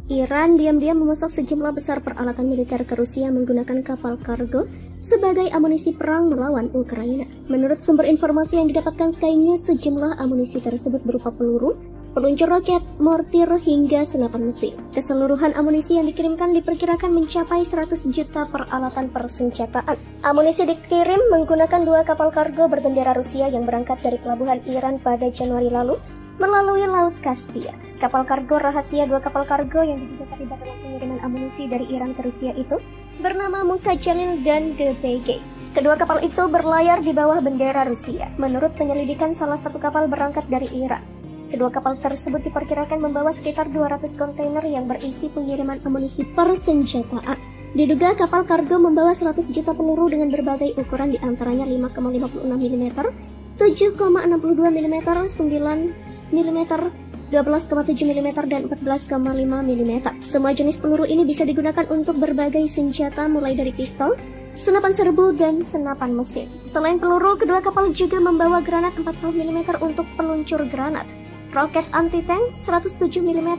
Iran diam-diam memasok sejumlah besar peralatan militer ke Rusia menggunakan kapal kargo sebagai amunisi perang melawan Ukraina. Menurut sumber informasi yang didapatkan Sky News, sejumlah amunisi tersebut berupa peluru, peluncur roket, mortir, hingga senapan mesin. Keseluruhan amunisi yang dikirimkan diperkirakan mencapai 100 juta peralatan persenjataan. Amunisi dikirim menggunakan 2 kapal kargo berbendera Rusia yang berangkat dari pelabuhan Iran pada Januari lalu melalui Laut Kaspia. Kapal kargo rahasia 2 kapal kargo yang diduga terlibat dalam pengiriman amunisi dari Iran ke Rusia itu bernama Musa Jalil dan GPG. Kedua kapal itu berlayar di bawah bendera Rusia. Menurut penyelidikan, salah satu kapal berangkat dari Iran. Kedua kapal tersebut diperkirakan membawa sekitar 200 kontainer yang berisi pengiriman amunisi persenjataan. Diduga kapal kargo membawa 100 juta peluru dengan berbagai ukuran, diantaranya 5,56 mm, 7,62 mm, 9 mm, 12,7 mm, dan 14,5 mm. Semua jenis peluru ini bisa digunakan untuk berbagai senjata mulai dari pistol, senapan serbu, dan senapan mesin. Selain peluru, kedua kapal juga membawa granat 40 mm untuk peluncur granat, roket anti-tank 107 mm,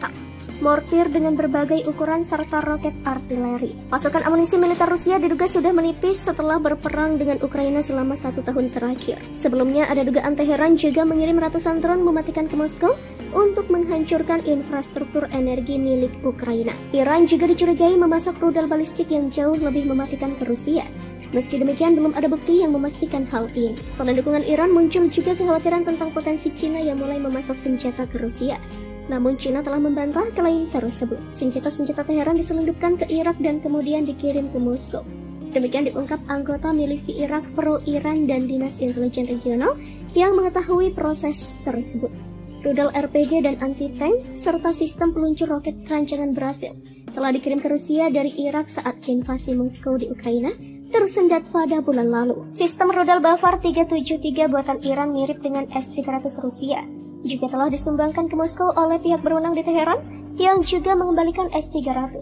mortir dengan berbagai ukuran, serta roket artileri. Pasukan amunisi militer Rusia diduga sudah menipis setelah berperang dengan Ukraina selama 1 tahun terakhir. Sebelumnya ada dugaan Teheran juga mengirim ratusan drone mematikan ke Moskow untuk menghancurkan infrastruktur energi milik Ukraina. Iran juga dicurigai memasok rudal balistik yang jauh lebih mematikan ke Rusia. Meski demikian, belum ada bukti yang memastikan hal ini. Selain dukungan Iran, muncul juga kekhawatiran tentang potensi Cina yang mulai memasok senjata ke Rusia. Namun Cina telah membantah klaim tersebut. Senjata-senjata Teheran diselundupkan ke Irak dan kemudian dikirim ke Moskow. Demikian diungkap anggota milisi Irak pro-Iran dan Dinas Intelijen Regional yang mengetahui proses tersebut. Rudal RPG dan anti-tank, serta sistem peluncur roket rancangan Brasil telah dikirim ke Rusia dari Irak saat invasi Moskow di Ukraina tersendat pada bulan lalu. Sistem rudal Bavar 373 buatan Iran mirip dengan S-300 Rusia juga telah disumbangkan ke Moskow oleh pihak berwenang di Teheran yang juga mengembalikan S-300.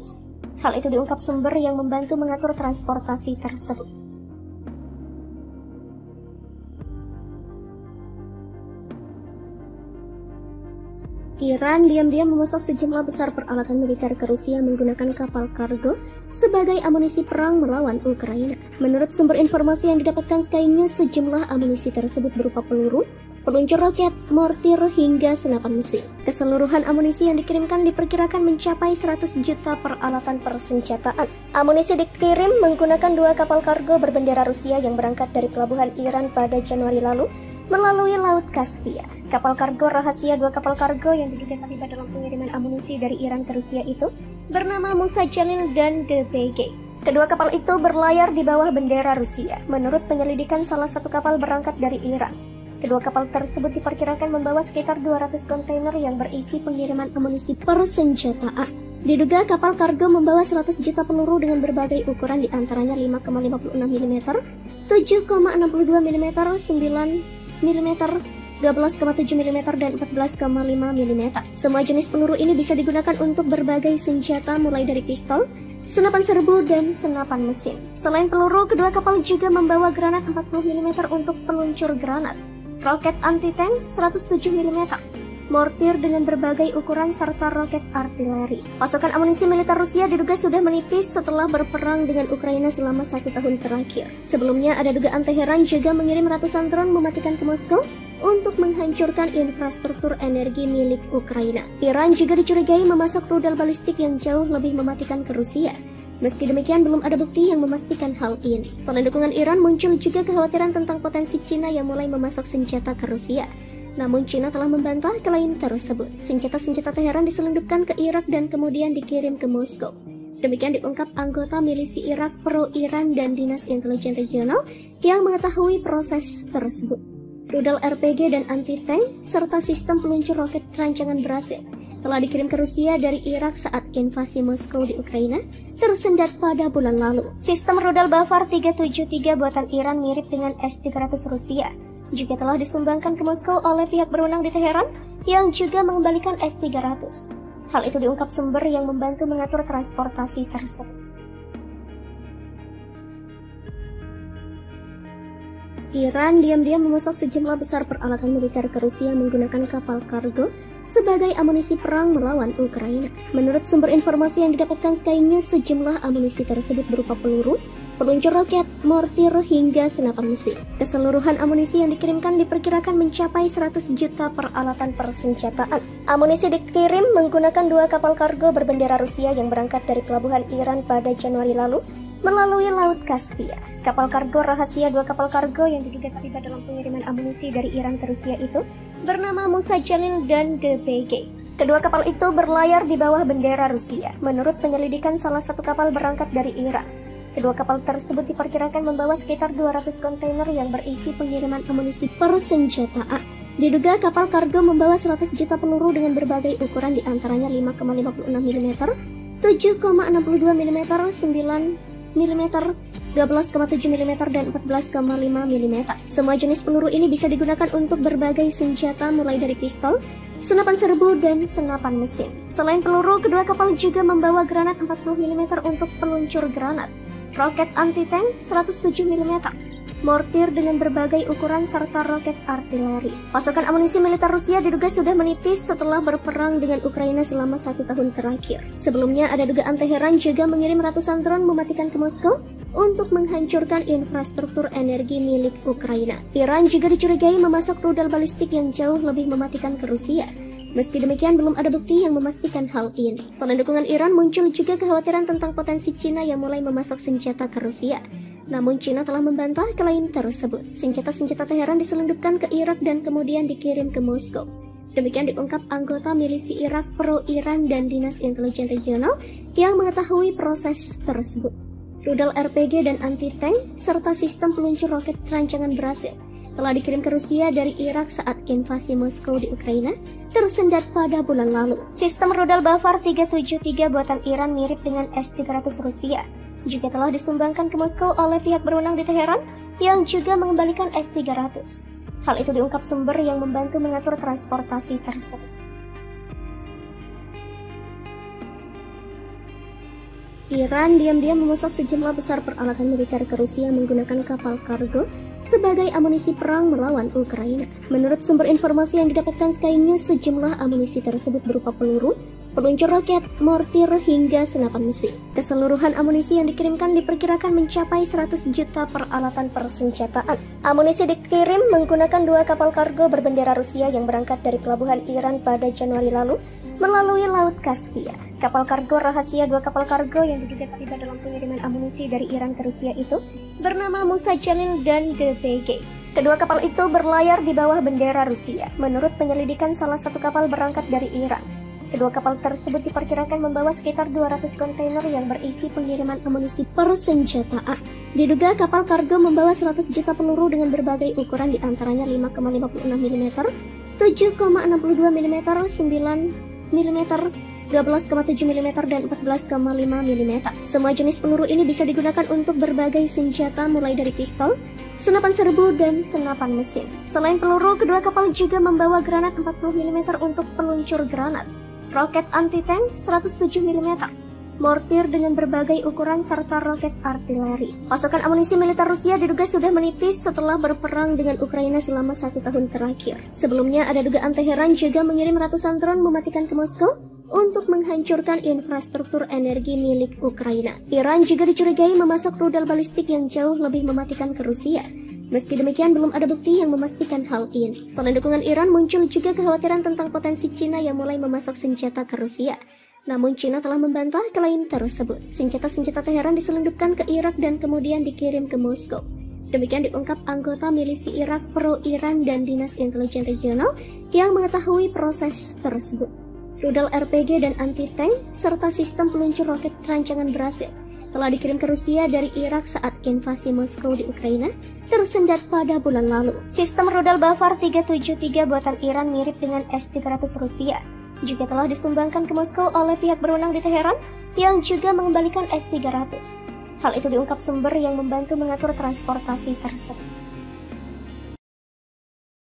Hal itu diungkap sumber yang membantu mengatur transportasi tersebut. Iran diam-diam memasok sejumlah besar peralatan militer ke Rusia menggunakan kapal kargo sebagai amunisi perang melawan Ukraina. Menurut sumber informasi yang didapatkan Sky News, sejumlah amunisi tersebut berupa peluru, peluncur roket, mortir, hingga senapan mesin. Keseluruhan amunisi yang dikirimkan diperkirakan mencapai 100 juta peralatan persenjataan. Amunisi dikirim menggunakan 2 kapal kargo berbendera Rusia yang berangkat dari pelabuhan Iran pada Januari lalu melalui Laut Kaspia. Kapal kargo rahasia 2 kapal kargo yang diduga terlibat dalam pengiriman amunisi dari Iran ke Rusia itu bernama Musa Jalil dan GPG. Kedua kapal itu berlayar di bawah bendera Rusia. Menurut penyelidikan, salah satu kapal berangkat dari Iran. Kedua kapal tersebut diperkirakan membawa sekitar 200 kontainer yang berisi pengiriman amunisi persenjataan. Diduga kapal kargo membawa 100 juta peluru dengan berbagai ukuran, diantaranya 5,56 mm, 7,62 mm, 9 mm, 12,7 mm, dan 14,5 mm. Semua jenis peluru ini bisa digunakan untuk berbagai senjata mulai dari pistol, senapan serbu, dan senapan mesin. Selain peluru, kedua kapal juga membawa granat 40 mm untuk peluncur granat, roket anti-tank 107 mm, mortir dengan berbagai ukuran, serta roket artileri. Pasukan amunisi militer Rusia diduga sudah menipis setelah berperang dengan Ukraina selama 1 tahun terakhir. Sebelumnya ada dugaan Teheran juga mengirim ratusan drone mematikan ke Moskow untuk menghancurkan infrastruktur energi milik Ukraina. Iran juga dicurigai memasok rudal balistik yang jauh lebih mematikan ke Rusia. Meski demikian, belum ada bukti yang memastikan hal ini. Selain dukungan Iran, muncul juga kekhawatiran tentang potensi Cina yang mulai memasok senjata ke Rusia. Namun Cina telah membantah klaim tersebut. Senjata-senjata Teheran diselundupkan ke Irak dan kemudian dikirim ke Moskow. Demikian diungkap anggota milisi Irak pro-Iran dan Dinas Intelijen Regional yang mengetahui proses tersebut. Rudal RPG dan anti-tank, serta sistem peluncur roket rancangan Brasil telah dikirim ke Rusia dari Irak saat invasi Moskow di Ukraina tersendat pada bulan lalu. Sistem rudal Bavar 373 buatan Iran mirip dengan S-300 Rusia juga telah disumbangkan ke Moskow oleh pihak berwenang di Teheran yang juga mengembalikan S-300. Hal itu diungkap sumber yang membantu mengatur transportasi tersebut. Iran diam-diam memasok sejumlah besar peralatan militer ke Rusia menggunakan kapal kargo sebagai amunisi perang melawan Ukraina. Menurut sumber informasi yang didapatkan Sky News, sejumlah amunisi tersebut berupa peluru, peluncur roket, mortir, hingga senapan mesin. Keseluruhan amunisi yang dikirimkan diperkirakan mencapai 100 juta peralatan persenjataan. Amunisi dikirim menggunakan 2 kapal kargo berbendera Rusia yang berangkat dari pelabuhan Iran pada Januari lalu melalui Laut Kaspia. Kapal kargo rahasia 2 kapal kargo yang diduga terlibat dalam pengiriman amunisi dari Iran ke Rusia itu bernama Musa Jalil dan GBG. Kedua kapal itu berlayar di bawah bendera Rusia. Menurut penyelidikan, salah satu kapal berangkat dari Iran. Kedua kapal tersebut diperkirakan membawa sekitar 200 kontainer yang berisi pengiriman amunisi persenjataan. Diduga kapal kargo membawa 100 juta peluru dengan berbagai ukuran, diantaranya 5,56 mm, 7,62 mm, 9 mm, 12,7 mm, dan 14,5 mm. Semua jenis peluru ini bisa digunakan untuk berbagai senjata mulai dari pistol, senapan serbu, dan senapan mesin. Selain peluru, kedua kapal juga membawa granat 40 mm untuk peluncur granat, roket anti-tank 107 mm, mortir dengan berbagai ukuran, serta roket artileri. Pasokan amunisi militer Rusia diduga sudah menipis setelah berperang dengan Ukraina selama 1 tahun terakhir. Sebelumnya ada dugaan Teheran juga mengirim ratusan drone mematikan ke Moskow untuk menghancurkan infrastruktur energi milik Ukraina. Iran juga dicurigai memasok rudal balistik yang jauh lebih mematikan ke Rusia. Meski demikian, belum ada bukti yang memastikan hal ini. Selain dukungan Iran, muncul juga kekhawatiran tentang potensi Cina yang mulai memasok senjata ke Rusia. Namun Cina telah membantah klaim tersebut. Senjata-senjata Teheran diselundupkan ke Irak dan kemudian dikirim ke Moskow. Demikian diungkap anggota milisi Irak pro-Iran dan Dinas Intelijen Regional yang mengetahui proses tersebut. Rudal RPG dan anti-tank serta sistem peluncur roket rancangan Brasil telah dikirim ke Rusia dari Irak saat invasi Moskow di Ukraina tersendat pada bulan lalu. Sistem rudal Bavar 373 buatan Iran mirip dengan S-300 Rusia juga telah disumbangkan ke Moskow oleh pihak berwenang di Teheran yang juga mengembalikan S-300. Hal itu diungkap sumber yang membantu mengatur transportasi tersebut. Iran diam-diam memasok sejumlah besar peralatan militer ke Rusia menggunakan kapal kargo sebagai amunisi perang melawan Ukraina. Menurut sumber informasi yang didapatkan Sky News, sejumlah amunisi tersebut berupa peluru, peluncur roket, mortir, hingga senapan mesin. Keseluruhan amunisi yang dikirimkan diperkirakan mencapai 100 juta peralatan persenjataan. Amunisi dikirim menggunakan 2 kapal kargo berbendera Rusia yang berangkat dari pelabuhan Iran pada Januari lalu melalui Laut Kaspia. Kapal kargo rahasia 2 kapal kargo yang diduga terlibat dalam pengiriman amunisi dari Iran ke Rusia itu bernama Musa Jalil dan GBG. Kedua kapal itu berlayar di bawah bendera Rusia. Menurut penyelidikan, salah satu kapal berangkat dari Iran. Kedua kapal tersebut diperkirakan membawa sekitar 200 kontainer yang berisi pengiriman amunisi persenjataan. Diduga kapal kargo membawa 100 juta peluru dengan berbagai ukuran, diantaranya 5,56 mm, 7,62 mm, 9 mm, 12,7 mm, dan 14,5 mm. Semua jenis peluru ini bisa digunakan untuk berbagai senjata mulai dari pistol, senapan serbu, dan senapan mesin. Selain peluru, kedua kapal juga membawa granat 40 mm untuk peluncur granat, roket anti-tank 107 mm, mortir dengan berbagai ukuran, serta roket artileri. Pasokan amunisi militer Rusia diduga sudah menipis setelah berperang dengan Ukraina selama 1 tahun terakhir. Sebelumnya ada dugaan Teheran juga mengirim ratusan drone mematikan ke Moskow untuk menghancurkan infrastruktur energi milik Ukraina. Iran juga dicurigai memasok rudal balistik yang jauh lebih mematikan ke Rusia. Meski demikian, belum ada bukti yang memastikan hal ini. Selain dukungan Iran, muncul juga kekhawatiran tentang potensi Cina yang mulai memasok senjata ke Rusia. Namun Cina telah membantah klaim tersebut. Senjata-senjata Teheran diselundupkan ke Irak dan kemudian dikirim ke Moskow. Demikian diungkap anggota milisi Irak pro-Iran dan Dinas Intelijen Regional yang mengetahui proses tersebut. Rudal RPG dan anti-tank serta sistem peluncur roket rancangan Brasil telah dikirim ke Rusia dari Irak saat invasi Moskow di Ukraina tersendat pada bulan lalu. Sistem rudal Bavar 373 buatan Iran mirip dengan S-300 Rusia juga telah disumbangkan ke Moskow oleh pihak berwenang di Teheran yang juga mengembalikan S-300. Hal itu diungkap sumber yang membantu mengatur transportasi tersebut.